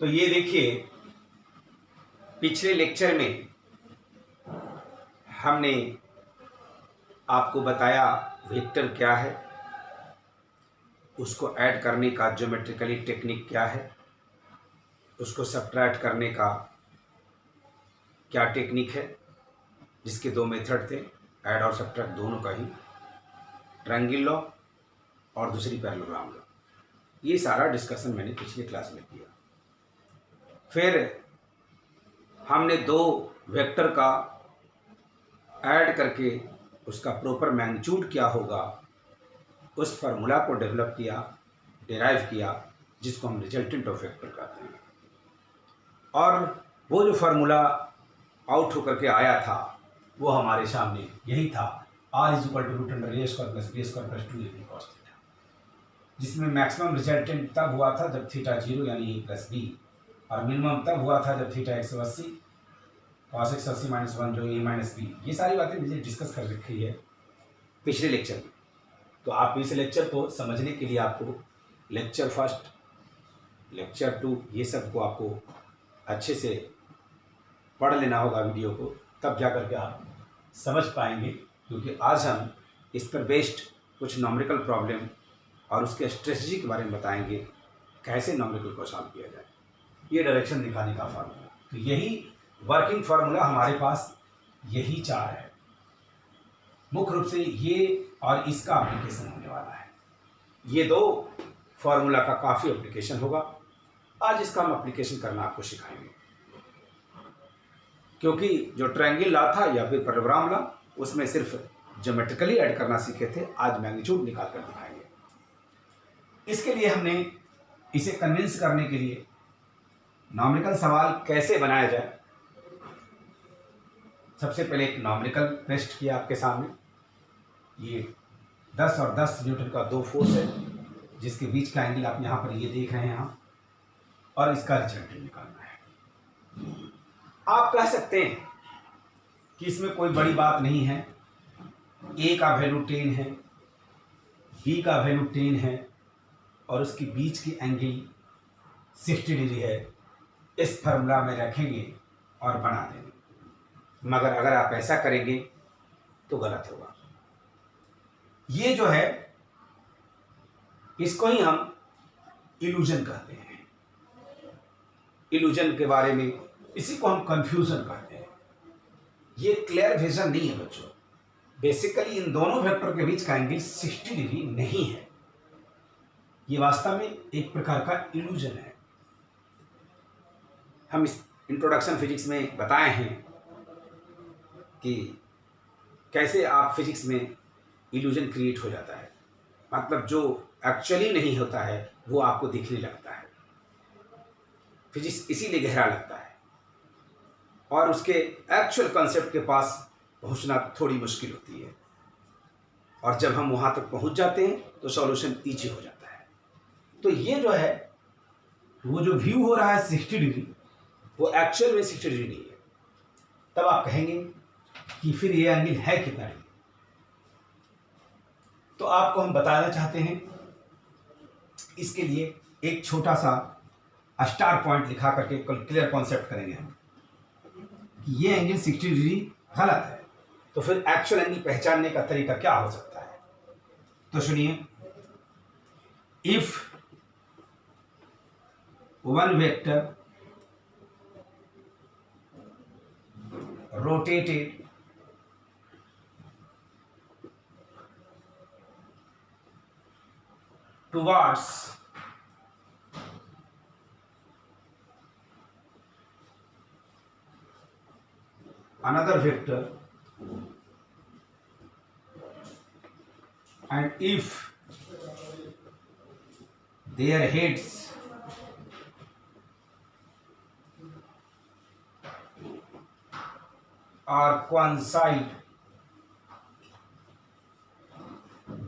तो ये देखिए, पिछले लेक्चर में हमने आपको बताया वेक्टर क्या है, उसको ऐड करने का ज्योमेट्रिकली टेक्निक क्या है, उसको सब्ट्रैक्ट करने का क्या टेक्निक है, जिसके दो मेथड थे, ऐड और सब्ट्रैक्ट दोनों का ही, ट्रायंगल लॉ और दूसरी पैरेललोग्राम लॉ। ये सारा डिस्कशन मैंने पिछले क्लास में किया। फिर हमने दो वेक्टर का ऐड करके उसका प्रॉपर मैग्नीट्यूड क्या होगा, उस फार्मूला को डेवलप किया, डिराइव किया, जिसको हम रिजल्टेंट ऑफ वेक्टर कहते हैं। और वो जो फार्मूला आउट होकर के आया था वो हमारे सामने यही था, r is equal to root under A square plus b square plus 2ab cos theta, जिसमें मैक्सिमम रिजल्टेंट तब हुआ था जब थीटा 0 यानी a प्लस बी, और मिनिमम तब हुआ था जब थीटा 180 cos 180 माइनस 1 जो a माइनस बी। ये सारी बातें मुझे डिस्कस कर रखी है पिछले लेक्चर में। तो आप इस लेक्चर को समझने के लिए आपको लेक्चर फर्स्ट, लेक्चर 2 ये सब को आपको अच्छे से पढ़ लेना होगा वीडियो को, तब जा करके आप समझ पाएंगे। क्योंकि आज हम इस पर बेस्ड कुछ नॉमेरिकल प्रॉब्लम और उसके स्ट्रेटजी के बारे में बताएंगे, कैसे नॉमेरिकल को सॉल्व किया जाए, ये डायरेक्शन दिखाने का फार्मूला। तो यही वर्किंग फार्मूला हमारे पास यही चार है, मुख्य रूप से ये और इसका एप्लीकेशन होने वाला है। ये दो फार्मूला का काफ़ी एप्लीकेशन होगा। आज इसका हम एप्लीकेशन करना आपको सिखाएंगे, क्योंकि जो ट्रायंगल लॉ था या फिर पैरेललोग्राम लॉ, उसमें सिर्फ ज्योमेट्रिकली ऐड करना सीखे थे, आज मैग्नीट्यूड निकाल कर दिखाएंगे। इसके लिए हमने इसे कन्विंस करने के लिए नॉमेरिकल सवाल कैसे बनाया जाए, सबसे पहले एक नॉमेरिकल पेस्ट किया आपके सामने। ये 10 और 10 न्यूटन का दो फोर्स है, जिसके बीच का एंगल आप यहाँ पर ये देख रहे हैं यहाँ, और इसका रिजल्टेंट निकालना है। आप कह सकते हैं कि इसमें कोई बड़ी बात नहीं है, ए का वैल्यू 10 है, बी का वैल्यू 10 है, और उसके बीच की एंगल 60 डिग्री है। इस फार्मूला में रखेंगे और बना देंगे। मगर अगर आप ऐसा करेंगे तो गलत होगा। ये जो है, इसको ही हम इल्यूजन कहते हैं। इल्यूजन के बारे में, इसी को हम कंफ्यूजन कहते हैं। ये क्लियर विजन नहीं है बच्चों। बेसिकली इन दोनों वेक्टर के बीच का एंगल 60 डिग्री नहीं है। ये वास्तव में एक प्रकार का इल्यूजन है। हम इस इंट्रोडक्शन फिजिक्स में बताए हैं कि कैसे आप फिजिक्स में इल्यूजन क्रिएट हो जाता है, मतलब जो एक्चुअली नहीं होता है वो आपको दिखने लगता है। फिजिक्स इसीलिए गहरा लगता है, और उसके एक्चुअल कॉन्सेप्ट के पास पहुंचना थोड़ी मुश्किल होती है, और जब हम वहां तक पहुंच जाते हैं तो सॉल्यूशन ईजी हो जाता है। तो ये जो है, वो जो व्यू हो रहा है 60 डिग्री, वो एक्चुअल में 60 डिग्री नहीं है। तब आप कहेंगे कि फिर ये एंगल है कितना डिग्री। तो आपको हम बताना चाहते हैं, इसके लिए एक छोटा सा स्टार पॉइंट लिखा करके क्लियर कॉन्सेप्ट करेंगे हम कि ये एंगल 60 डिग्री गलत है। तो फिर एक्चुअल एंगल पहचानने का तरीका क्या हो सकता है, तो सुनिए। If one vector rotated towards another vector, and if their heads are coincide,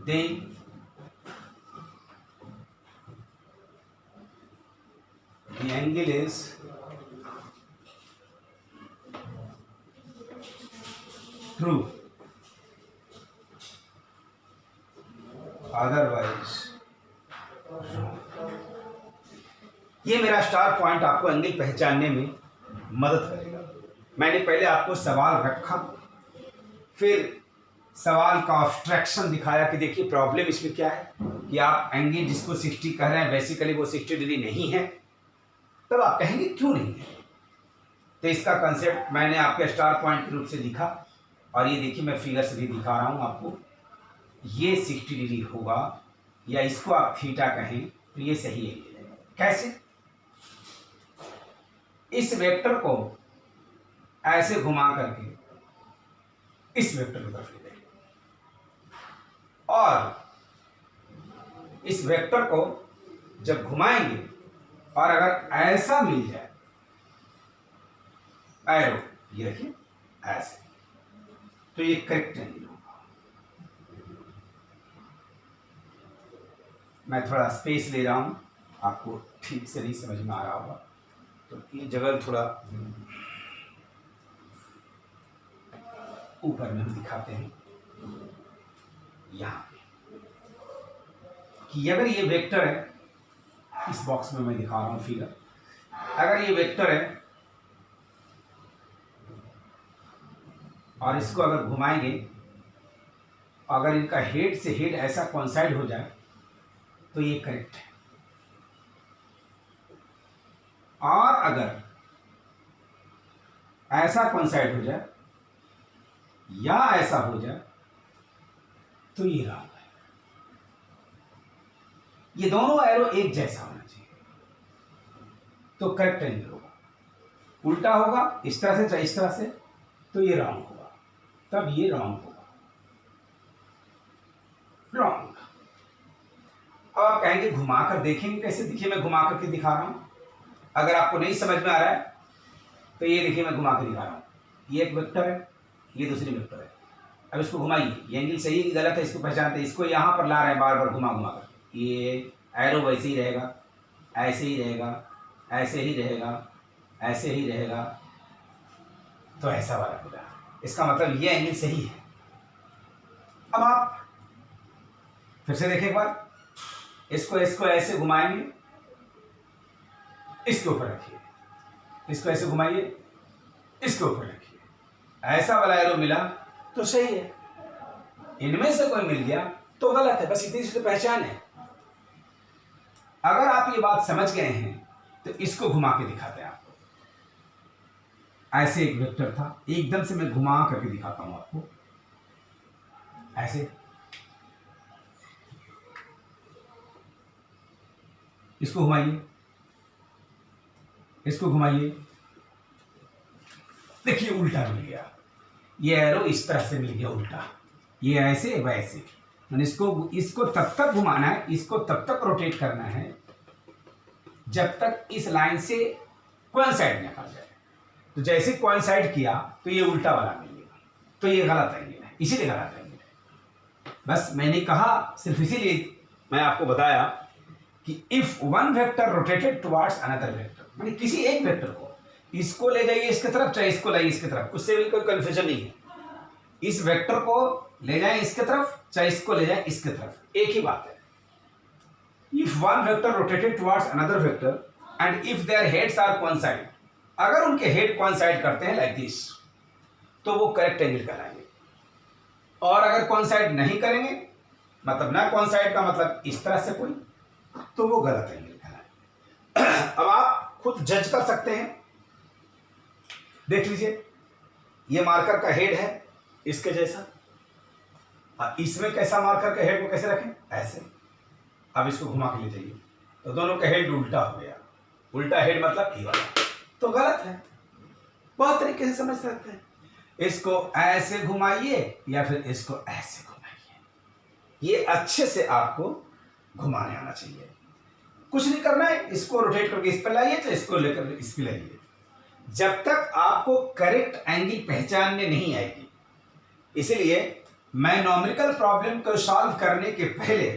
then the angle is true, otherwise wrong। ये मेरा स्टार पॉइंट आपको एंगल पहचानने में मदद करेगा। मैंने पहले आपको सवाल रखा, फिर सवाल का ऑब्स्ट्रक्शन दिखाया कि देखिए प्रॉब्लम इसमें क्या है कि आप एंगल जिसको 60 कह रहे हैं बेसिकली वो 60 डिग्री नहीं है। तब आप कहेंगे क्यों नहीं है, तो इसका कंसेप्ट मैंने आपके स्टार पॉइंट के रूप से लिखा, और ये देखिए मैं फिगर से भी दिखा रहा हूँ आपको। ये 60 डिग्री होगा, या इसको आप थीटा कहें तो ये सही एंगल है। कैसे? इस वेक्टर को ऐसे घुमा करके इस वेक्टर की तरफ ले जाइए, और इस वेक्टर को जब घुमाएंगे और अगर ऐसा मिल जाए एरो, ये रखिए ऐसे, तो ये करेक्ट एंगल होगा। मैं थोड़ा स्पेस ले रहा हूं, आपको ठीक से नहीं समझ में आ रहा होगा, तो ये जगह थोड़ा ऊपर में हम दिखाते हैं यहां पे कि अगर ये वेक्टर है, इस बॉक्स में मैं दिखा रहा हूं फिगर, अगर ये वेक्टर है और इसको अगर घुमाएंगे, अगर इनका हेड से हेड ऐसा कोइंसाइड हो जाए तो ये करेक्ट है, और अगर ऐसा कोइंसाइड हो जाए या ऐसा हो जाए तो ये रॉन्ग है। ये दोनों एरो एक जैसा होना चाहिए तो करेक्ट एंगल होगा। उल्टा होगा इस तरह से चाहे इस तरह से तो ये रॉन्ग होगा, तब ये रॉन्ग होगा, रॉन्ग। अब आप कहेंगे घुमा कर देखेंगे कैसे? देखिए मैं घुमा करके दिखा रहा हूं, अगर आपको नहीं समझ में आ रहा है तो ये देखिए मैं घुमा के दिखा रहा हूं। ये एक वेक्टर है, ये दूसरी वेक्टर है। अब इसको घुमाइए, ये एंगल सही है गलत है इसको पहचानते हैं, इसको यहां पर ला रहे हैं बार बार घुमा घुमा कर। ये एरो वैसे ही रहेगा, ऐसे ही रहेगा, ऐसे ही रहेगा, ऐसे ही रहेगा, तो ऐसा वाला पूरा, इसका मतलब ये एंगल सही है। अब आप फिर से देखें एक बार, इसको ऐसे घुमाएंगे, इसके ऊपर रखिए, इसको ऐसे घुमाइए, इसके ऊपर रखिए, ऐसा वाला एरो मिला तो सही है, इनमें से कोई मिल गया तो गलत है। बस इतनी सी पहचान है। अगर आप ये बात समझ गए हैं तो इसको घुमा के दिखाते हैं आपको। ऐसे एक वेक्टर था, एकदम से मैं घुमा करके दिखाता हूं आपको, ऐसे इसको घुमाइए, इसको घुमाइए, देखिए उल्टा मिल गया, ये एरो इस तरह से मिल गया उल्टा, ये ऐसे वैसे। इसको तब तक घुमाना है, इसको तब तक रोटेट करना है जब तक इस लाइन से कोइंसाइड ना कर जाए। तो जैसे कोइंसाइड किया तो ये उल्टा वाला मिलेगा, तो ये गलत एंगल है, इसीलिए गलत एंगल है। बस मैंने कहा, सिर्फ इसीलिए मैं आपको बताया कि if one vector rotated towards another vector, माने किसी एक वेक्टर को इसको ले जाइए इसकी तरफ, चाहे इसको लाइए इसकी तरफ, उससे भी कोई कंफ्यूजन नहीं है। इस वेक्टर को ले जाएं इसकी तरफ, चाहे इसको ले जाएं इसकी तरफ, एक ही बात है। If one vector rotated towards another vector and if their heads are coincide, अगर उनके हेड कोइंसाइड करते हैं लाइक दिस, तो वो करेक्ट एंगल कहलाएंगे। और अगर कोइंसाइड नहीं करेंगे, मतलब ना कोइंसाइड का मतलब इस तरह से कोई, तो वो गलत एंगल कहलाएंगे। अब आप खुद जज कर सकते हैं, देख लीजिए, ये मार्कर का हेड है इसके जैसा, इसमें कैसा मार्कर का हेड को कैसे रखें? ऐसे। अब इसको घुमा के ले जाइए तो दोनों का हेड उल्टा हो गया, उल्टा हेड मतलब ये वाला, तो गलत है। बहुत तरीके से समझ सकते हैं, इसको ऐसे घुमाइए या फिर इसको ऐसे घुमाइए, ये अच्छे से आपको घुमाने आना चाहिए। कुछ नहीं करना है, इसको रोटेट करके इस पर लाइए, तो इसको लेकर इस पर लाइए। जब तक आपको करेक्ट एंगल पहचानने नहीं आएगी, इसलिए मैं न्यूमेरिकल प्रॉब्लम को सॉल्व करने के पहले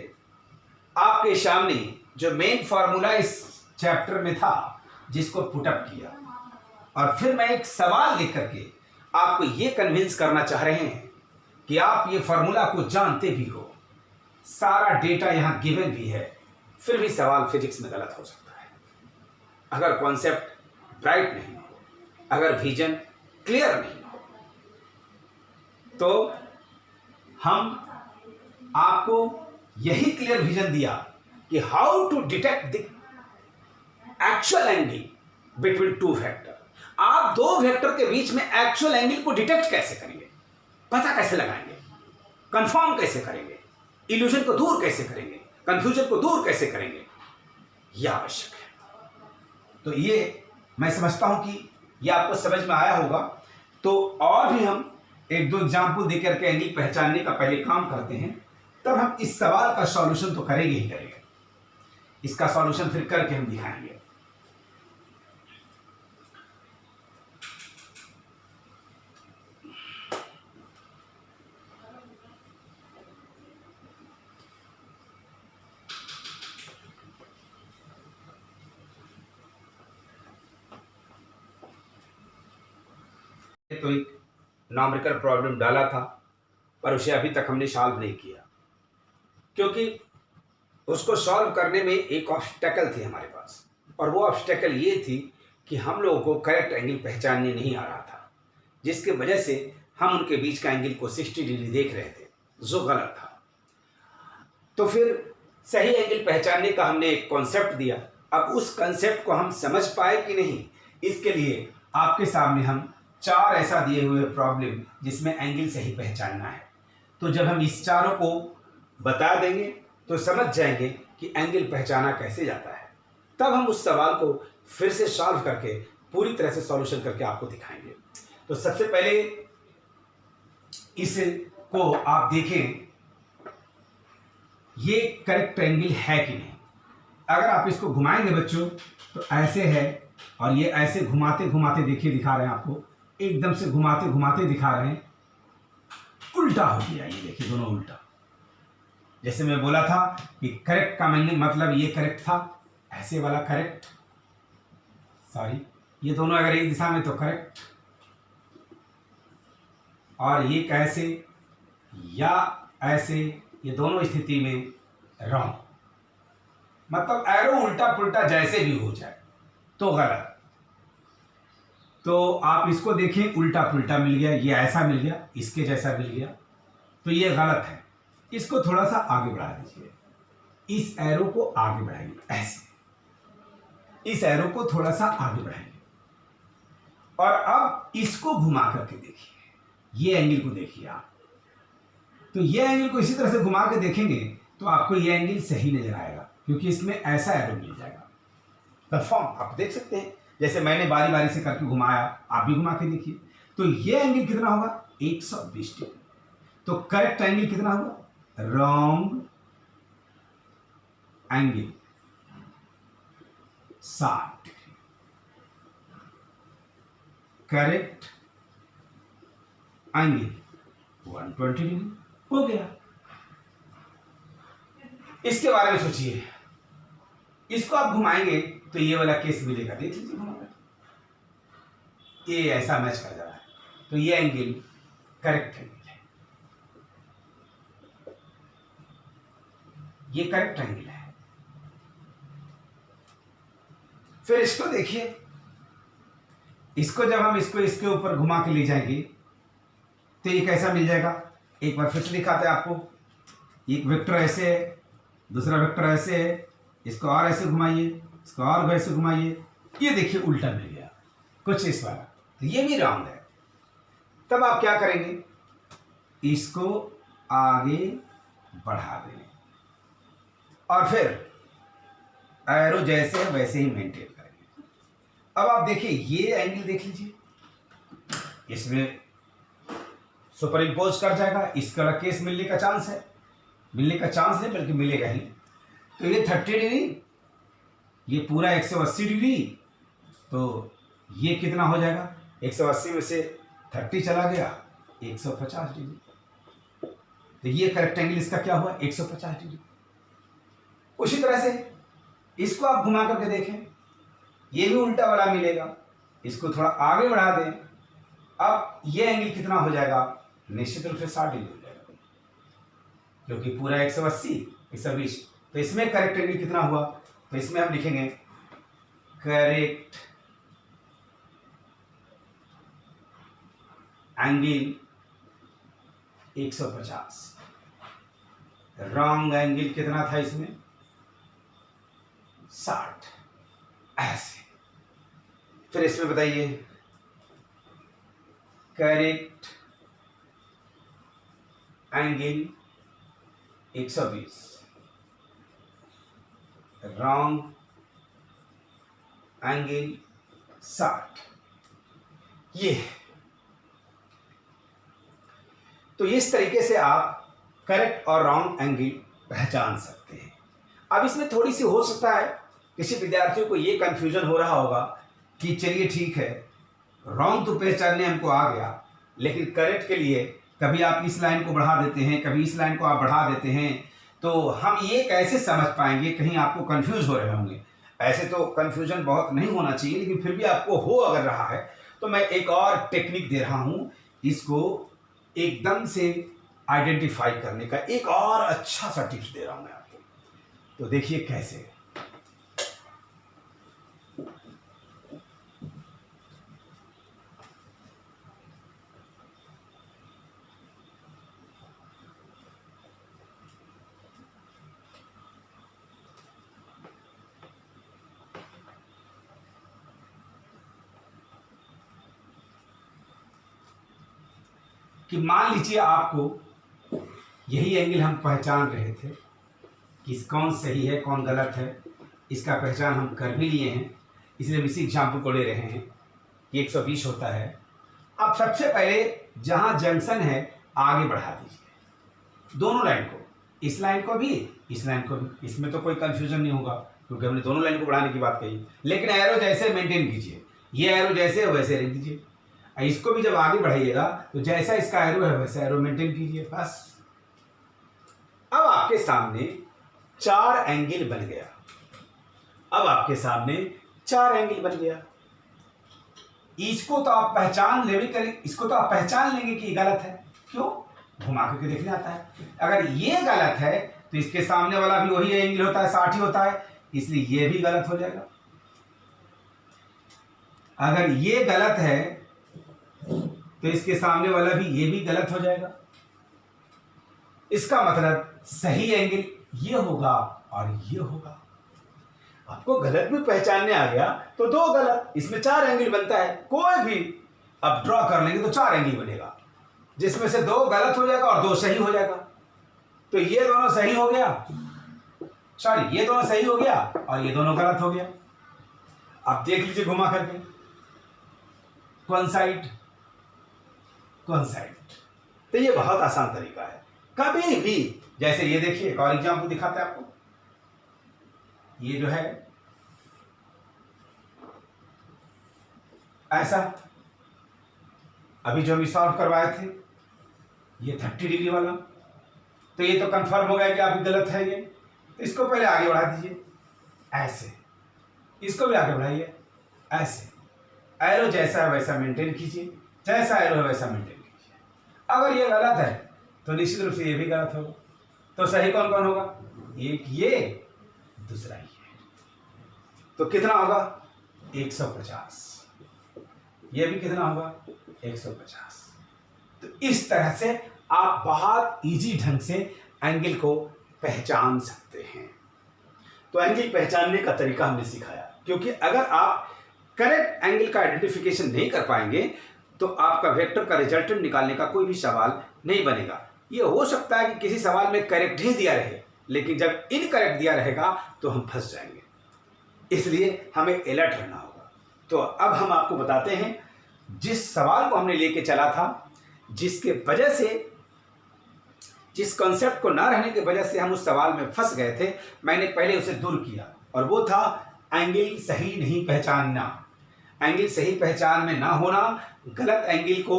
आपके सामने जो मेन फार्मूला इस चैप्टर में था जिसको पुटअप किया, और फिर मैं एक सवाल लिख करके आपको ये कन्विंस करना चाह रहे हैं कि आप ये फार्मूला को जानते भी हो, सारा डेटा यहाँ गिवन भी है, फिर भी सवाल फिजिक्स में गलत हो सकता है। अगर कॉन्सेप्ट ब्राइट नहीं हो, अगर विजन क्लियर नहीं हो, तो हम आपको यही क्लियर विजन दिया कि how to detect the actual angle between two vector. आप दो वेक्टर के बीच में एक्चुअल एंगल को डिटेक्ट कैसे करेंगे, पता कैसे लगाएंगे, कंफर्म कैसे करेंगे, इल्यूजन को दूर कैसे करेंगे, कंफ्यूजन को दूर कैसे करेंगे, यह आवश्यक है। तो ये मैं समझता हूं कि यह आपको समझ में आया होगा। तो और भी हम एक दो एग्जाम्पल देकर के एंगल पहचानने का पहले काम करते हैं, तब हम इस सवाल का सॉल्यूशन तो करेंगे ही करेंगे। इसका सॉल्यूशन फिर करके हम दिखाएंगे। तो एक न्यूमेरिकल प्रॉब्लम डाला था, पर उसे अभी तक हमने सॉल्व नहीं किया, क्योंकि उसको सॉल्व करने में एक ऑब्स्टेकल थी हमारे पास, और वो ऑब्स्टेकल ये थी कि हम लोगों को करेक्ट एंगल पहचानने नहीं आ रहा था, जिसके वजह से हम उनके बीच का एंगल को 60 डिग्री देख रहे थे, जो गलत था। तो फिर सही एंगल पहचानने का हमने एक कॉन्सेप्ट दिया। अब उस कॉन्सेप्ट को हम समझ पाए कि नहीं, इसके लिए आपके सामने हम 4 ऐसा दिए हुए प्रॉब्लम जिसमें एंगल सही पहचानना है। तो जब हम इस चारों को बता देंगे तो समझ जाएंगे कि एंगल पहचाना कैसे जाता है। तब हम उस सवाल को फिर से सॉल्व करके पूरी तरह से सॉल्यूशन करके आपको दिखाएंगे। तो सबसे पहले इसको आप देखें, ये करेक्ट एंगल है कि नहीं। अगर आप इसको घुमाएंगे बच्चों तो ऐसे है, और ये ऐसे घुमाते घुमाते देखिए दिखा रहे हैं आपको, एकदम से घुमाते घुमाते दिखा रहे हैं, उल्टा हो गया। ये देखिए दोनों उल्टा। जैसे मैं बोला था कि करेक्ट का मतलब ये करेक्ट था, ऐसे वाला करेक्ट, सॉरी, ये दोनों अगर एक दिशा में तो करेक्ट, और ये कैसे या ऐसे, ये दोनों स्थिति में रॉन्ग। मतलब एरो उल्टा पुल्टा जैसे भी हो जाए तो गलत। तो आप इसको देखें, उल्टा पुल्टा मिल गया, ये ऐसा मिल गया, इसके जैसा मिल गया, तो ये गलत है। इसको थोड़ा सा आगे बढ़ा दीजिए, इस एरो को आगे बढ़ाइए, ऐसे इस एरो को थोड़ा सा आगे बढ़ाइए, और अब इसको घुमा करके देखिए, ये एंगल को देखिए आप। तो ये एंगल को इसी तरह से घुमा के देखेंगे तो आपको ये एंगल सही नजर आएगा, क्योंकि इसमें ऐसा एरो मिल जाएगा। कंफर्म आप देख सकते हैं, जैसे मैंने बारी बारी से करके घुमाया, आप भी घुमा के देखिए। तो ये एंगल कितना होगा, 120 डिग्री। तो करेक्ट एंगल कितना होगा, wrong angle 60 degree, correct angle 120 degree हो गया। इसके बारे में सोचिए, इसको आप घुमाएंगे तो ये वाला केस मिलेगा, देख लीजिए घुमाकर, ये ऐसा मैच कर जा रहा है, तो ये एंगल करेक्ट एंगल है, ये करेक्ट एंगल है। फिर इसको देखिए, इसको जब हम इसको इसके ऊपर घुमा के ले जाएंगे तो ये कैसा मिल जाएगा। एक बार फिर से दिखाते हैं आपको, एक वेक्टर ऐसे है, दूसरा वेक्टर ऐसे है, इसको और ऐसे घुमाइए, इसको और ऐसे घुमाइए, ये देखिए उल्टा मिल गया कुछ इस वाला, तो ये भी रॉन्ग है। तब आप क्या करेंगे, इसको आगे बढ़ा देंगे और फिर एरो जैसे है वैसे ही मेंटेन करेंगे। अब आप देखिए, ये एंगल देख लीजिए, इसमें सुपर इम्पोज कर जाएगा, इसका केस मिलने का चांस है, मिलने का चांस नहीं बल्कि मिलेगा ही। तो ये 30 डिग्री, ये पूरा 180 डिग्री, तो ये कितना हो जाएगा, 180 में से 30 चला गया, 150 डिग्री। तो ये करेक्ट एंगल इसका क्या हुआ, 150 डिग्री। उसी तरह से इसको आप घुमा करके देखें, ये भी उल्टा वाला मिलेगा, इसको थोड़ा आगे बढ़ा दें, अब ये एंगल कितना हो जाएगा, निश्चित रूप से 60 डिग्री हो जाएगा, क्योंकि पूरा 180 120। तो इसमें करेक्ट एंगल कितना हुआ, तो इसमें हम लिखेंगे करेक्ट एंगल 150, रॉन्ग एंगल कितना था इसमें 60। ऐसे फिर इसमें बताइए करेक्ट एंगल 120, रॉन्ग एंगल 60। ये तो इस तरीके से आप करेक्ट और रॉन्ग एंगल पहचान सकते हैं। अब इसमें थोड़ी सी हो सकता है किसी विद्यार्थियों को ये कंफ्यूजन हो रहा होगा कि चलिए ठीक है, रॉन्ग तो पहचानने हमको आ गया, लेकिन करेक्ट के लिए कभी आप इस लाइन को बढ़ा देते हैं, कभी इस लाइन को आप बढ़ा देते हैं, तो हम ये कैसे समझ पाएंगे? कहीं आपको कंफ्यूज हो रहे होंगे। ऐसे तो कंफ्यूजन बहुत नहीं होना चाहिए, लेकिन फिर भी आपको हो अगर रहा है तो मैं एक और टेक्निक दे रहा हूं, इसको एकदम से आइडेंटिफाई करने का एक और अच्छा सा टिप्स दे रहा हूं मैं आपको। तो देखिए कैसे। कि मान लीजिए आपको यही एंगल हम पहचान रहे थे कि कौन सही है कौन गलत है, इसका पहचान हम कर भी लिए हैं, इसलिए इसी एग्जाम्पल को ले रहे हैं कि 120 होता है। अब सबसे पहले जहां जंक्शन है आगे बढ़ा दीजिए दोनों लाइन को, इस लाइन को भी इस लाइन को भी। इसमें तो कोई कंफ्यूजन नहीं होगा क्योंकि हमने दोनों लाइन को बढ़ाने की बात कही, लेकिन एरो जैसे मेंटेन कीजिए, ये एरो जैसे है वैसे रख दीजिए। इसको भी जब आगे बढ़ाइएगा तो जैसा इसका एरो है वैसा एरो मेंटेन कीजिए, बस। अब आपके सामने 4 एंगल बन गया। अब आपके सामने 4 एंगल बन गया। इसको तो आप पहचान लेंगे, इसको तो आप पहचान लेंगे कि गलत है। क्यों? घुमा करके देखने आता है। अगर ये गलत है तो इसके सामने वाला भी वही एंगल होता है, 60 ही होता है, इसलिए ये भी गलत हो जाएगा। अगर ये गलत है तो इसके सामने वाला भी ये भी गलत हो जाएगा। इसका मतलब सही एंगल ये होगा और ये होगा। आपको गलत भी पहचानने आ गया तो 2 गलत, इसमें 4 एंगल बनता है। कोई भी अब ड्रॉ कर लेंगे तो 4 एंगल बनेगा, जिसमें से 2 गलत हो जाएगा और 2 सही हो जाएगा। तो ये दोनों सही हो गया, सॉरी ये दोनों सही हो गया और ये दोनों गलत हो गया। अब देख लीजिए घुमा करके, कौन साइड कौन साइड। तो ये बहुत आसान तरीका है। कभी भी जैसे ये देखिए, एक और एग्जाम्पल दिखाते हैं आपको। ये जो है ऐसा, अभी जो हम सॉल्व करवाए थे ये 30 डिग्री वाला, तो ये तो कंफर्म हो गया कि आपकी गलत है ये। तो इसको पहले आगे बढ़ा दीजिए ऐसे, इसको भी आगे बढ़ाइए ऐसे। एरो जैसा है वैसा मेंटेन कीजिए, जैसा एरो है वैसा मेंटेन कीजिए। अगर ये गलत है तो निश्चित रूप से ये भी गलत होगा। तो सही कौन कौन होगा? एक ये, दूसरा ये। तो कितना होगा? 150। ये भी कितना होगा? 150। तो इस तरह से आप बहुत इजी ढंग से एंगल को पहचान सकते हैं। तो एंगल पहचानने का तरीका हमने सिखाया, क्योंकि अगर आप करेक्ट एंगल का आइडेंटिफिकेशन नहीं कर पाएंगे तो आपका वेक्टर का रिजल्टेंट निकालने का कोई भी सवाल नहीं बनेगा। ये हो सकता है कि किसी सवाल में करेक्ट ही दिया रहे, लेकिन जब इनकरेक्ट दिया रहेगा तो हम फंस जाएंगे। इसलिए हमें अलर्ट रहना होगा। तो अब हम आपको बताते हैं जिस सवाल को हमने लेके चला था, जिसके वजह से, जिस कॉन्सेप्ट को ना रहने की वजह से हम उस सवाल में फंस गए थे, मैंने पहले उसे दूर किया, और वो था एंगल सही नहीं पहचानना। एंगल सही पहचान में ना होना, गलत एंगल को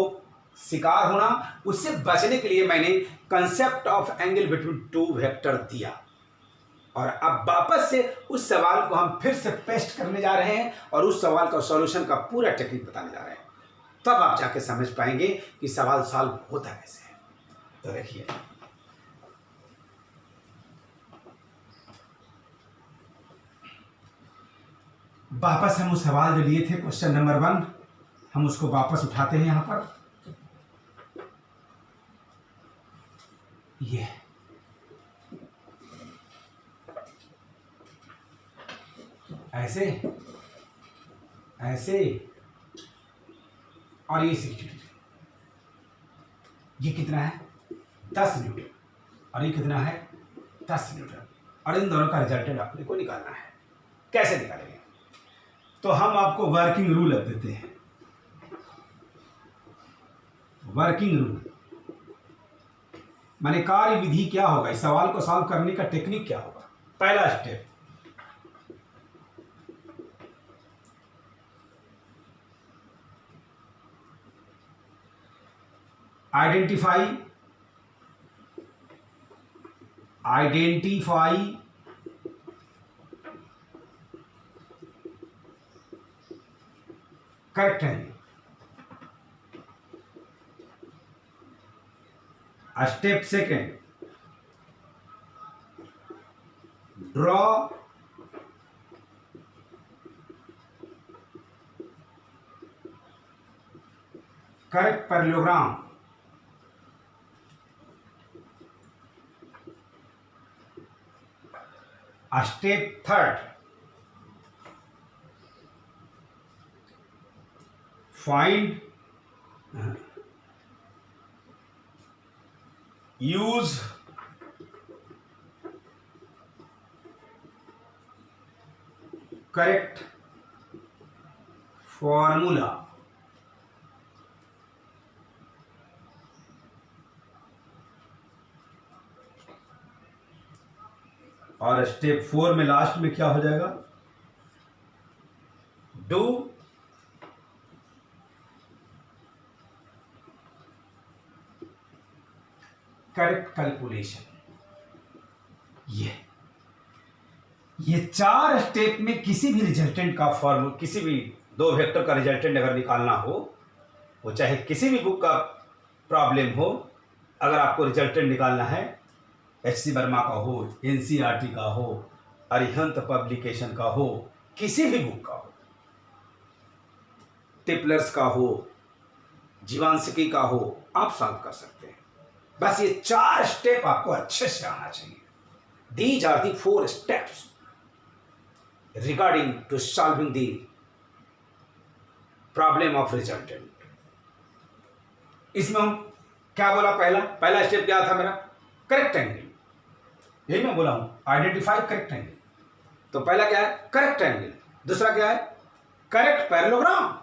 शिकार होना, उससे बचने के लिए मैंने concept of angle between 2 vector दिया। और अब वापस से उस सवाल को हम फिर से पेस्ट करने जा रहे हैं और उस सवाल का सॉल्यूशन का पूरा टेक्निक बताने जा रहे हैं। तब आप जाके समझ पाएंगे कि सवाल सॉल्व होता कैसे है। तो देखिए, वापस हम उस सवाल जो लिए थे क्वेश्चन नंबर 1, हम उसको वापस उठाते हैं यहां पर। ये ऐसे ऐसे और ये 60 डिग्री। ये कितना है? 10 न्यूटन। और ये कितना है? 10 न्यूटन। और इन दोनों का रिजल्टेंट अपने को निकालना है। कैसे निकालेंगे? तो हम आपको वर्किंग रूल अब देते हैं। वर्किंग रूल माने कार्य विधि क्या होगा, इस सवाल को सॉल्व करने का टेक्निक क्या होगा। पहला step, identify correct angle. Step second, draw correct parallelogram. Step third, find use correct formula. और स्टेप 4 में लास्ट में क्या हो जाएगा? Do correct calculation. ये 4 स्टेप में किसी भी रिजल्टेंट का फॉर्मूला, किसी भी 2 वेक्टर का रिजल्टेंट अगर निकालना हो, वो चाहे किसी भी बुक का प्रॉब्लम हो, अगर आपको रिजल्टेंट निकालना है, HC वर्मा का हो, NCERT का हो, अरिहंत पब्लिकेशन का हो, किसी भी बुक का हो, टिपलर्स का हो, जीवांशिकी का हो, आप सॉल्व कर सकते हैं। बस ये 4 स्टेप आपको अच्छे से आना चाहिए। These are the 4 steps regarding to solving the problem of resultant। इसमें हम क्या बोला? पहला स्टेप क्या था मेरा? Correct angle. यही मैं बोला हूं, आइडेंटिफाई करेक्ट एंगल। तो पहला क्या है? Correct angle. दूसरा क्या है? Correct parallelogram.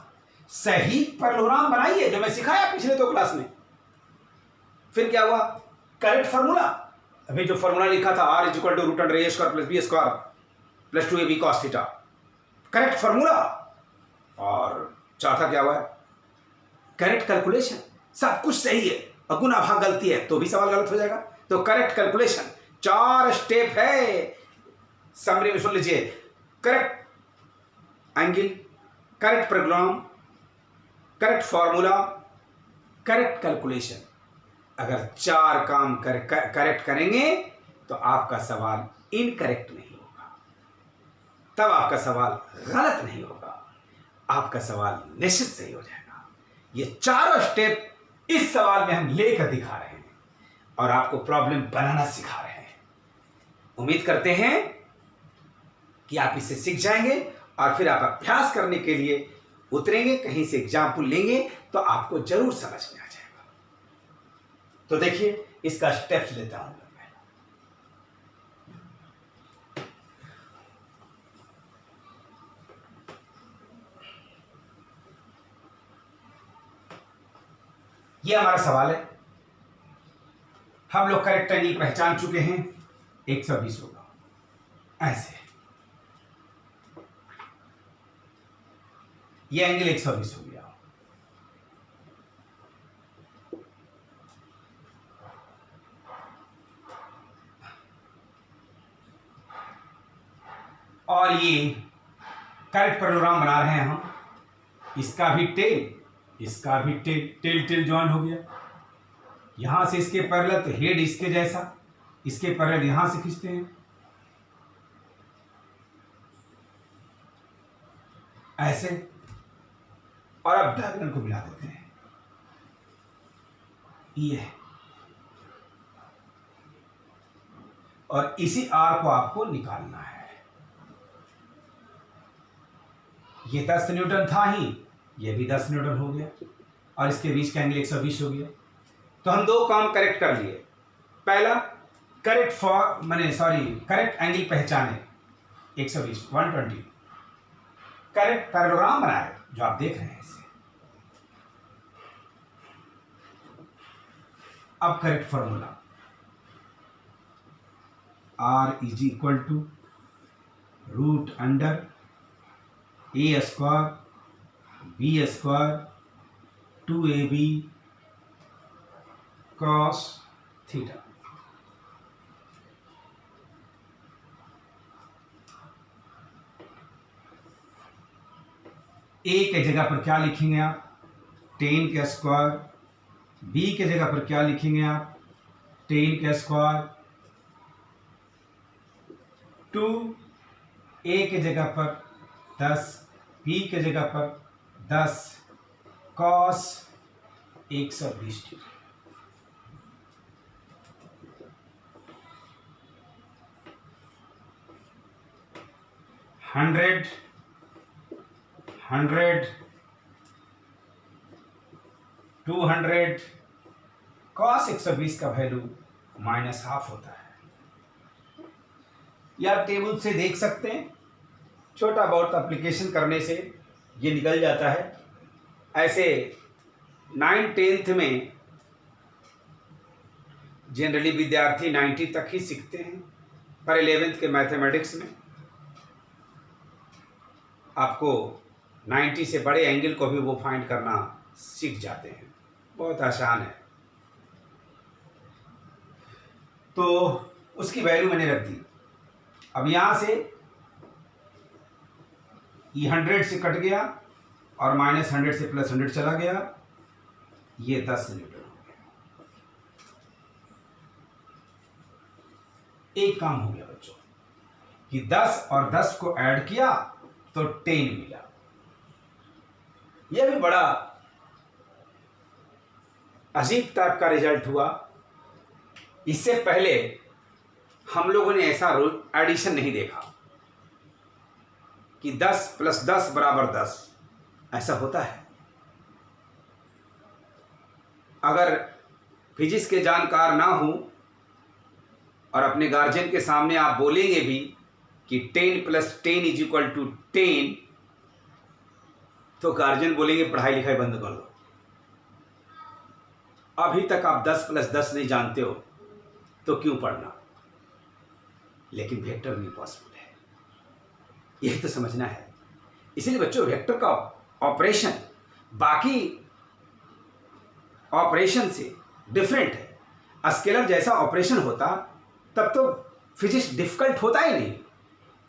सही पैरेललोग्राम बनाइए, जो मैं सिखाया पिछले 2 क्लास में। फिर क्या हुआ? Correct formula. अभी जो फॉर्मूला लिखा था R = √A² + B² + 2AB cos θ, correct formula. और चौथा क्या हुआ? Correct calculation. सब कुछ सही है और गुना भाग गलती है तो भी सवाल गलत हो जाएगा। तो करेक्ट कैलकुलेशन 4 स्टेप है। समरी में सुन लीजिए, correct angle, correct parallelogram, correct formula, correct calculation. अगर 4 काम करेक्ट करेंगे तो आपका सवाल इनकरेक्ट नहीं होगा, तब आपका सवाल गलत नहीं होगा, आपका सवाल निश्चित सही हो जाएगा। ये 4 स्टेप इस सवाल में हम लेकर दिखा रहे हैं और आपको प्रॉब्लम बनाना सिखा रहे हैं। उम्मीद करते हैं कि आप इसे सीख जाएंगे और फिर आप अभ्यास करने के लिए उतरेंगे, कहीं से एग्जाम्पल लेंगे तो आपको जरूर समझ में आ जाएगा। तो देखिए, इसका स्टेप्स लेता हूं मैं। ये हमारा सवाल है। हम लोग करेक्ट एंगल पहचान चुके हैं, 120 होगा। ऐसे ये एंगल 120 हो गया। और ये करेक्ट पैरेललोग्राम बना रहे हैं हम। इसका भी टेल, इसका भी टेल ज्वाइन हो गया। यहां से इसके पैरेलल तो हेड इसके जैसा, इसके पैरेलल यहां से खींचते हैं। ऐसे, और अब डायगोनल को मिला देते हैं, ये है, और इसी आर को आपको निकालना है। ये 10 न्यूटन था ही, ये भी 10 न्यूटन हो गया, और इसके बीच का एंगल 120 हो गया। तो हम दो काम करेक्ट कर लिए। पहला, करेक्ट एंगल पहचाने, 120 120, करेक्ट पैरेललोग्राम बनाए जो आप देख रहे हैं इसे। अब correct formula, R is equal to root under A square B square 2ab cos theta. A के जगह पर क्या लिखेंगे आप, 10 का स्क्वायर, बी के जगह पर क्या लिखेंगे आप, 10 का स्क्वायर, 2 ए के जगह पर 10, बी के जगह पर 10 cos 120 डिग्री। हंड्रेड 200 cos 120 का वैल्यू -12 होता है। या टेबल से देख सकते हैं, छोटा बहुत एप्लीकेशन करने से ये निकल जाता है। ऐसे 9th 10th में जनरली विद्यार्थी 90 तक ही सीखते हैं, पर 11th के मैथमेटिक्स में आपको 90 से बड़े एंगल को भी वो फाइंड करना सीख जाते हैं, बहुत आसान है। तो उसकी वैल्यू मैंने रख दी। अब यहाँ से ये 100 से कट गया और -100 से +100 चला गया, ये 10 न्यूटन हो गया। एक काम हो गया बच्चों कि 10 और 10 को ऐड किया तो 10 मिला। यह भी बड़ा अजीब टाइप का रिजल्ट हुआ। इससे पहले हम लोगों ने ऐसा एडिशन नहीं देखा कि 10 + 10 = 10, ऐसा होता है। अगर फिजिक्स के जानकार ना हो और अपने गार्जियन के सामने आप बोलेंगे भी कि 10 + 10 = 10, तो गार्जियन बोलेंगे पढ़ाई लिखाई बंद कर दो। अभी तक आप 10 + 10 नहीं जानते हो तो क्यों पढ़ना। लेकिन वेक्टर में पॉसिबल है, यही तो समझना है। इसलिए बच्चों, वेक्टर का ऑपरेशन बाकी ऑपरेशन से डिफरेंट है। स्केलर जैसा ऑपरेशन होता तब तो फिजिक्स डिफिकल्ट होता ही नहीं।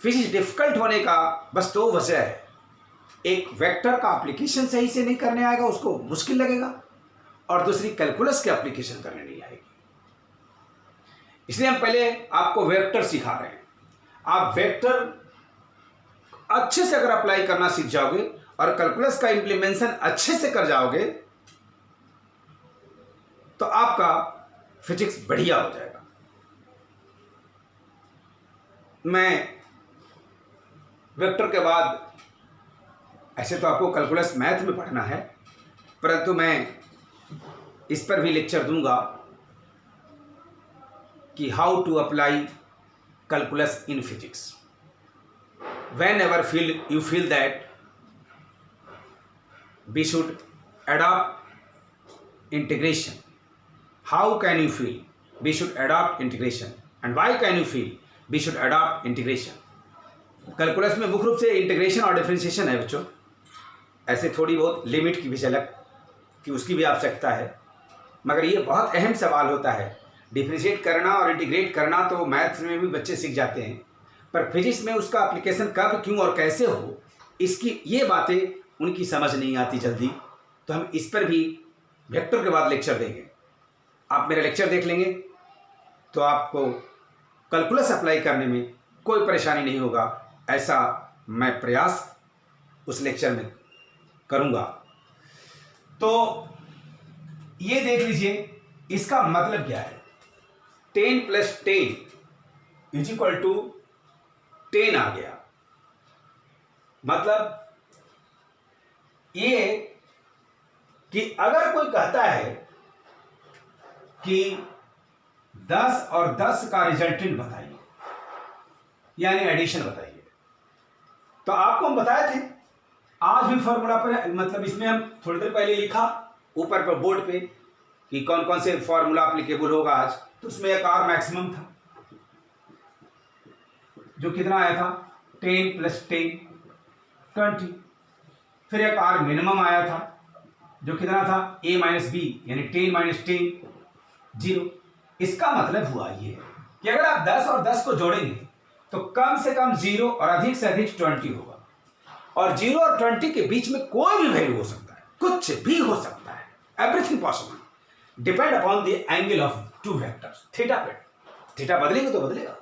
फिजिक्स डिफिकल्ट होने का बस दो वजह है, एक वेक्टर का एप्लीकेशन सही से नहीं करने आएगा, उसको मुश्किल लगेगा, और दूसरी कैलकुलस के एप्लीकेशन करने नहीं आएगी। इसलिए हम पहले आपको वेक्टर सिखा रहे हैं। आप वेक्टर अच्छे से अगर अप्लाई करना सीख जाओगे और कैलकुलस का इंप्लीमेंटेशन अच्छे से कर जाओगे तो आपका फिजिक्स बढ़िया हो जाएगा। मैं वेक्टर के बाद, ऐसे तो आपको कैलकुलस मैथ में पढ़ना है, परंतु मैं इस पर भी लेक्चर दूंगा कि how to apply calculus in physics. Whenever you feel that we should adopt integration, how can you feel we should adopt integration, and why can you feel we should adopt integration? Calculus में मुख्य रूप से integration और differentiation है बच्चों। ऐसे थोड़ी बहुत लिमिट की भी झलक कि उसकी भी आवश्यकता है, मगर ये बहुत अहम सवाल होता है। डिफरेंशिएट करना और इंटीग्रेट करना तो मैथ्स में भी बच्चे सीख जाते हैं, पर फिजिक्स में उसका एप्लीकेशन कब, क्यों और कैसे हो, इसकी ये बातें उनकी समझ नहीं आती जल्दी। तो हम इस पर भी वेक्टर के बाद लेक्चर देंगे। आप मेरा लेक्चर देख लेंगे तो आपको कैलकुलस अप्लाई करने में कोई परेशानी नहीं होगा, ऐसा मैं प्रयास उस लेक्चर में करूँगा। तो ये देख लीजिए इसका मतलब क्या है। 10 + 10 = 10 आ गया। मतलब ये कि अगर कोई कहता है कि 10 और 10 का रिजल्टेंट बताइए, यानी एडिशन बताइए, तो आपको हम बताए थे आज भी फॉर्मूला पर, मतलब इसमें हम थोड़ी देर पहले लिखा ऊपर पर बोर्ड पे कि कौन कौन से फॉर्मूला एप्लीकेबल होगा आज। तो उसमें एक आर मैक्सिमम था जो कितना आया था 10 + 10 20। फिर एक आर मिनिमम आया था जो कितना था a - b यानी 10 - 10 0। इसका मतलब हुआ ये कि अगर आप 10 और 10 को जोड़ेंगे तो कम से कम 0 और अधिक से अधिक 20 होगा, और 0 और 20 के बीच में कोई भी वैल्यू हो सकता है, कुछ भी हो सकता है, everything possible, depend upon the angle of two vectors theta पे। थीटा बदलेंगे तो बदलेगा।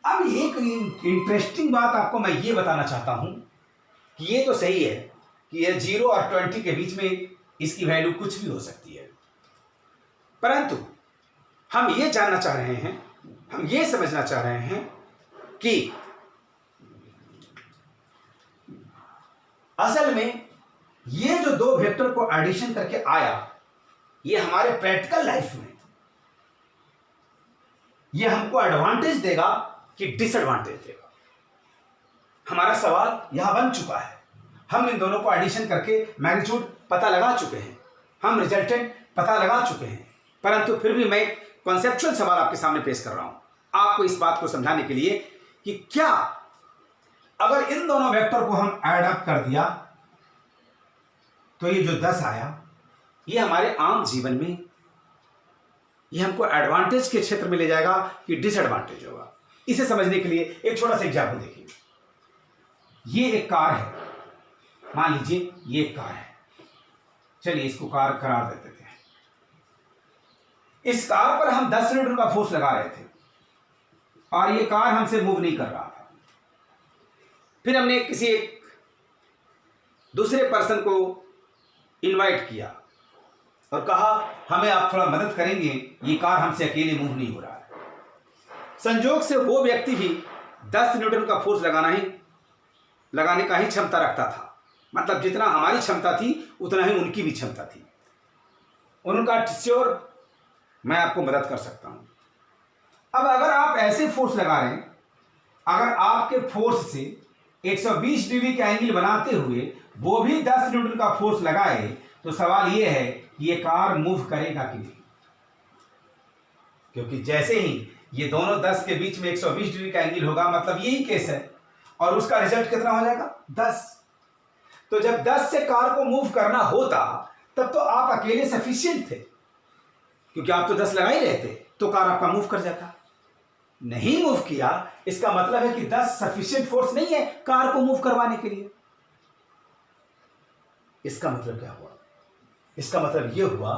अब एक इंटरेस्टिंग बात आपको मैं ये बताना चाहता हूं कि ये तो सही है कि ये 0 और 20 के बीच में इसकी वैल्यू कुछ भी हो सकती है, परंतु हम ये जानना चाह रहे हैं, हम ये समझना चाह रहे हैं कि असल में ये जो दो वेक्टर को एडिशन करके आया, ये हमारे प्रैक्टिकल लाइफ में ये हमको एडवांटेज देगा कि डिसएडवांटेज देगा। हमारा सवाल यहां बन चुका है। हम इन दोनों को एडिशन करके मैग्नीट्यूड पता लगा चुके हैं, हम रिजल्टेंट पता लगा चुके हैं, परंतु फिर भी मैं एक कॉन्सेप्चुअल सवाल आपके सामने पेश कर रहा हूं आपको इस बात को समझाने के लिए कि क्या अगर इन दोनों वेक्टर को हम ऐड अप कर दिया तो ये जो 10 आया ये हमारे आम जीवन में ये हमको एडवांटेज के क्षेत्र में ले जाएगा कि डिसएडवांटेज होगा। इसे समझने के लिए एक छोटा सा एग्जाम्पल देखिए। ये एक कार है, मान लीजिए ये एक कार है, चलिए इसको कार करार देते थे। इस कार पर हम 10 न्यूटन का फोर्स लगा रहे थे और ये कार हमसे मूव नहीं कर रहा था। फिर हमने किसी एक दूसरे पर्सन को इनवाइट किया और कहा हमें आप थोड़ा मदद करेंगे, ये कार हमसे अकेले मूव नहीं हो रहा है। संयोग से वो व्यक्ति भी 10 न्यूटन का फोर्स लगाने का ही क्षमता रखता था, मतलब जितना हमारी क्षमता थी उतना ही उनकी भी क्षमता थी। उनका श्योर मैं आपको मदद कर सकता हूं। अब अगर आप ऐसे फोर्स लगा रहे हैं, अगर आपके फोर्स से 120 डिग्री का एंगल बनाते हुए वो भी 10 न्यूटन का फोर्स लगाए, तो सवाल ये है कि ये कार मूव करेगा कि नहीं, क्योंकि जैसे ही ये दोनों 10 के बीच में 120 डिग्री का एंगल होगा, मतलब यही केस है, और उसका रिजल्ट कितना हो जाएगा 10। तो जब 10 से कार को मूव करना होता तब तो आप अकेले सफिशिएंट थे, क्योंकि आप तो 10 लगा ही रहे थे, तो कार आपका मूव कर जाता। नहीं मूव किया, इसका मतलब है कि 10 सफिशिएंट फोर्स नहीं है कार को मूव करवाने के लिए। इसका मतलब क्या हुआ? इसका मतलब यह हुआ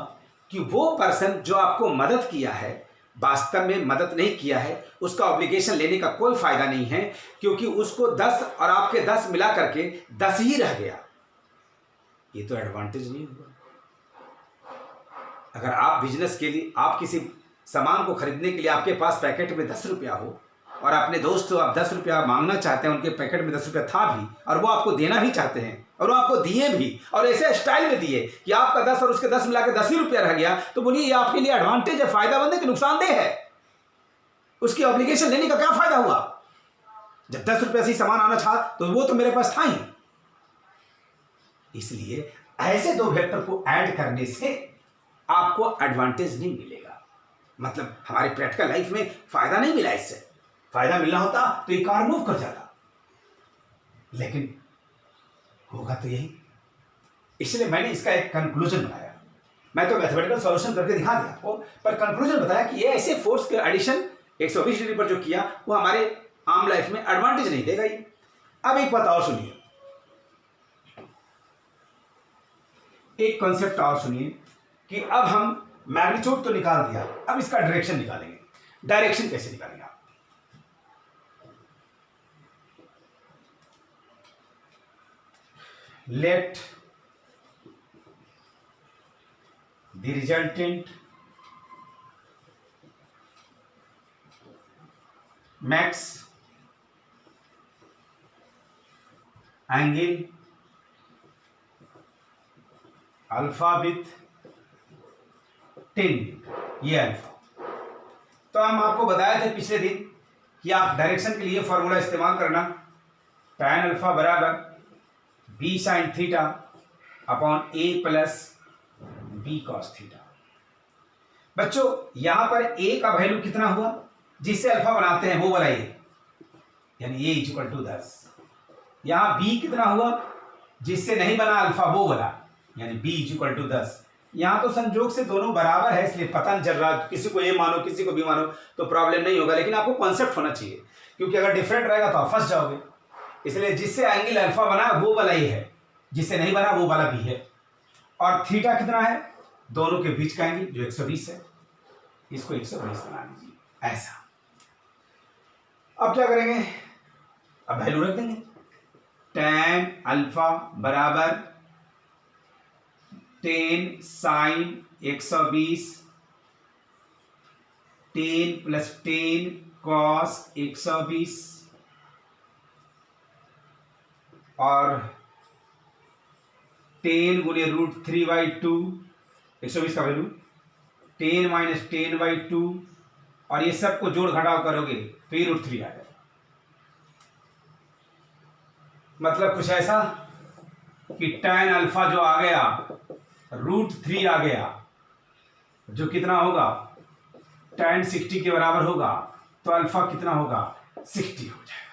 कि वो पर्सन जो आपको मदद किया है वास्तव में मदद नहीं किया है, उसका ऑब्लिगेशन लेने का कोई फायदा नहीं है, क्योंकि उसको 10 और आपके 10 मिला करके 10 ही रह गया। ये तो एडवांटेज नहीं हुआ। अगर आप बिजनेस के लिए, आप किसी सामान को खरीदने के लिए आपके पास पैकेट में 10 रुपया हो और अपने दोस्त को आप 10 रुपया मांगना चाहते हैं, उनके पैकेट में 10 रुपया था भी और वो आपको देना भी चाहते हैं और वो आपको दिए भी, और ऐसे स्टाइल में दिए कि आपका 10 और उसके 10 मिला के 10 ही रुपया रह गया, तो बोलिए ये आपके लिए एडवांटेज है, फायदामंद है कि नुकसानदेह है? उसकी ऑब्लिगेशन लेने का क्या फायदा हुआ? जब 10 रुपया से ही सामान आना था तो वो तो मेरे पास था ही। इसलिए ऐसे दो वेक्टर को ऐड करने से आपको एडवांटेज नहीं मिलेगा, मतलब हमारी प्रैक्टिकल लाइफ में फायदा नहीं मिला। इससे फायदा मिलना होता तो ये कार मूव कर जाता, लेकिन होगा तो यही। इसलिए मैंने इसका एक कंक्लूजन बनाया। मैं तो मैथमेटिकल सॉल्यूशन करके दिखा दिया आपको, पर कंक्लूजन बताया कि ये ऐसे फोर्स के एडिशन 120 डिग्री पर जो किया वो हमारे आम लाइफ में एडवांटेज नहीं देगा ये। अब एक बात और सुनिए, एक कॉन्सेप्ट और सुनिए कि अब हम मैग्नीट्यूड तो निकाल दिया, अब इसका डायरेक्शन निकालेंगे। डायरेक्शन कैसे निकालेंगे आप? let the resultant max angle alpha with 10, ये अल्फा। तो हम आपको बताए थे पिछले दिन कि आप डायरेक्शन के लिए फॉर्मूला इस्तेमाल करना, tan अल्फा बराबर b sine theta upon a plus b cos theta. बच्चों यहां पर a का वैल्यू कितना हुआ जिससे अल्फा बनाते हैं वो वाला a, यानी a इक्वल टू 10। यहां b कितना हुआ जिससे नहीं बना अल्फा वो वाला, यानी b इक्वल टू 10। यहां तो संजोग से दोनों बराबर है इसलिए पता नहीं चल रहा, किसी को a मानो किसी को b मानो तो प्रॉब्लम नहीं होगा, लेकिन आपको कॉन्सेप्ट होना चाहिए, क्योंकि अगर डिफरेंट रहेगा तो आप फंस जाओगे। इसलिए जिससे एंगल अल्फा बना वो वाला a है, जिससे नहीं बना वो वाला b है। और थीटा कितना है दोनों के बीच का एंगल जो 120 है, इसको 120 बना लीजिए ऐसा। अब क्या करेंगे, अब वैल्यू रख देंगे। tan अल्फा बराबर 10 साइन 120 10 प्लस 10 कॉस 120 और 10 गुने रूट 3/2, 120 का वैल्यू 10 माइनस 10/2 और ये सबको जोड़ घटाव करोगे तो ये रूट 3 आ जाएगा। मतलब कुछ ऐसा कि tan अल्फा जो आ गया रूट 3 आ गया, जो कितना होगा tan 60 के बराबर होगा, तो अल्फा कितना होगा 60 हो जाएगा।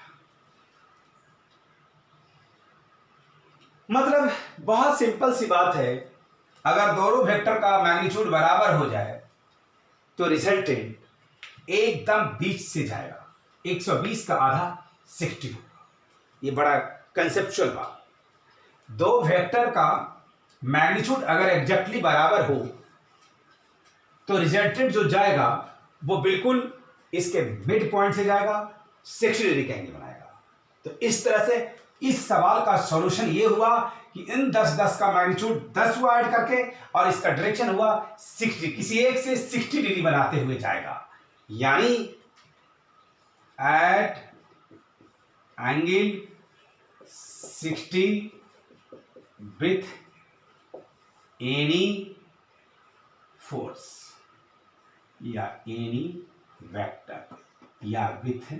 मतलब बहुत सिंपल सी बात है, अगर दोनों वेक्टर का मैग्नीट्यूड बराबर हो जाए तो रिजल्टेंट एकदम बीच से जाएगा, 120 का आधा 60 होगा। ये बड़ा कंसेप्चुअल बात। दो वेक्टर का मैग्नीट्यूड अगर एग्जैक्टली बराबर हो तो रिजल्टेंट जो जाएगा वो बिल्कुल इसके मिड पॉइंट से जाएगा, 60 डिग्री का एंगल बनाएगा। तो इस तरह से इस सवाल का सॉल्यूशन ये हुआ कि इन 10-10 का मैग्नीट्यूड 10 हुआ ऐड करके और इसका डायरेक्शन हुआ 60, किसी एक से 60 डिग्री बनाते हुए जाएगा, यानी at angle 60 with any force या एनी वेक्टर या विथ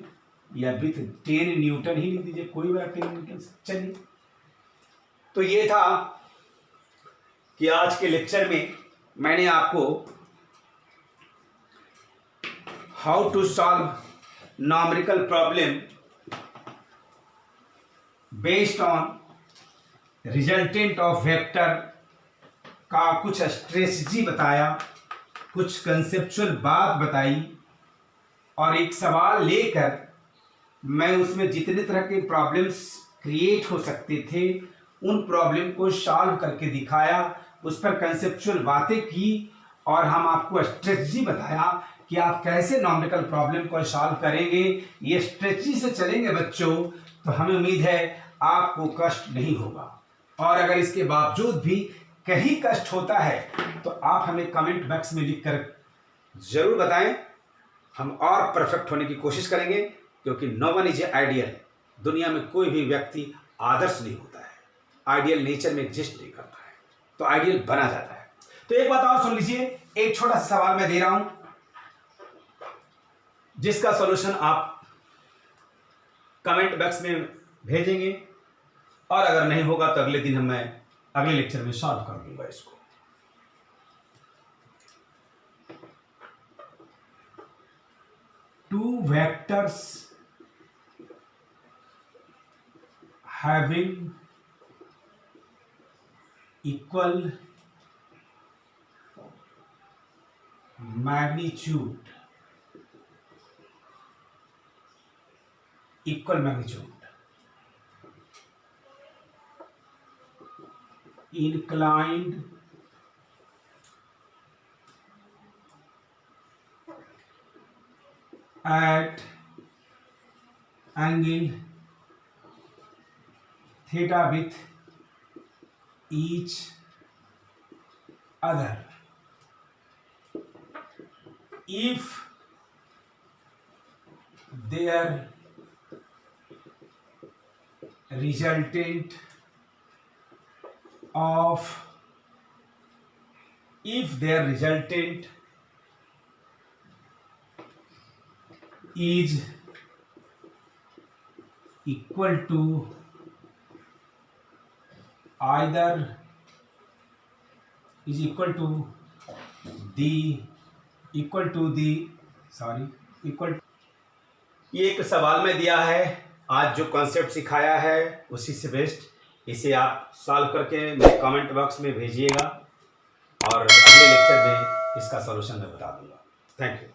10 न्यूटन ही लिख दीजिए, कोई बात 10 न्यूटन। चलिए, तो ये था कि आज के लेक्चर में मैंने आपको how to solve numerical problem based on resultant of vector का कुछ स्ट्रेटजी बताया, कुछ कंसेप्चुअल बात बताई और एक सवाल लेकर मैं उसमें जितने तरह के प्रॉब्लम्स क्रिएट हो सकते थे उन प्रॉब्लम को सॉल्व करके दिखाया, उस पर कंसेप्चुअल बातें की और हम आपको स्ट्रेटजी बताया कि आप कैसे न्यूमेरिकल प्रॉब्लम को सॉल्व करेंगे। ये स्ट्रेटजी से चलेंगे बच्चों तो हमें उम्मीद है आपको कष्ट नहीं होगा, और अगर इसके बावजूद भी कहीं कष्ट होता है तो आप हमें कमेंट बॉक्स में लिख कर जरूर बताएं, हम और परफेक्ट होने की कोशिश करेंगे, क्योंकि नो वन इज आइडियल। दुनिया में कोई भी व्यक्ति आदर्श नहीं होता है, आइडियल नेचर में एग्जिस्ट नहीं करता है, तो आइडियल बना जाता है। तो एक बात और सुन लीजिए, एक छोटा सा सवाल मैं दे रहा हूं जिसका सॉल्यूशन आप कमेंट बॉक्स में भेजेंगे, और अगर नहीं होगा तो अगले दिन मैं अगले लेक्चर में सॉल्व कर दूंगा इसको। Two vectors having equal magnitude inclined at angle theta with each other if their resultant is equal to ये एक सवाल में दिया है। आज जो कॉन्सेप्ट सिखाया है उसी से बेस्ट इसे आप सॉल्व करके मेरे कमेंट बॉक्स में भेजिएगा और अगले लेक्चर में इसका सॉल्यूशन मैं बता दूंगा। Thank you.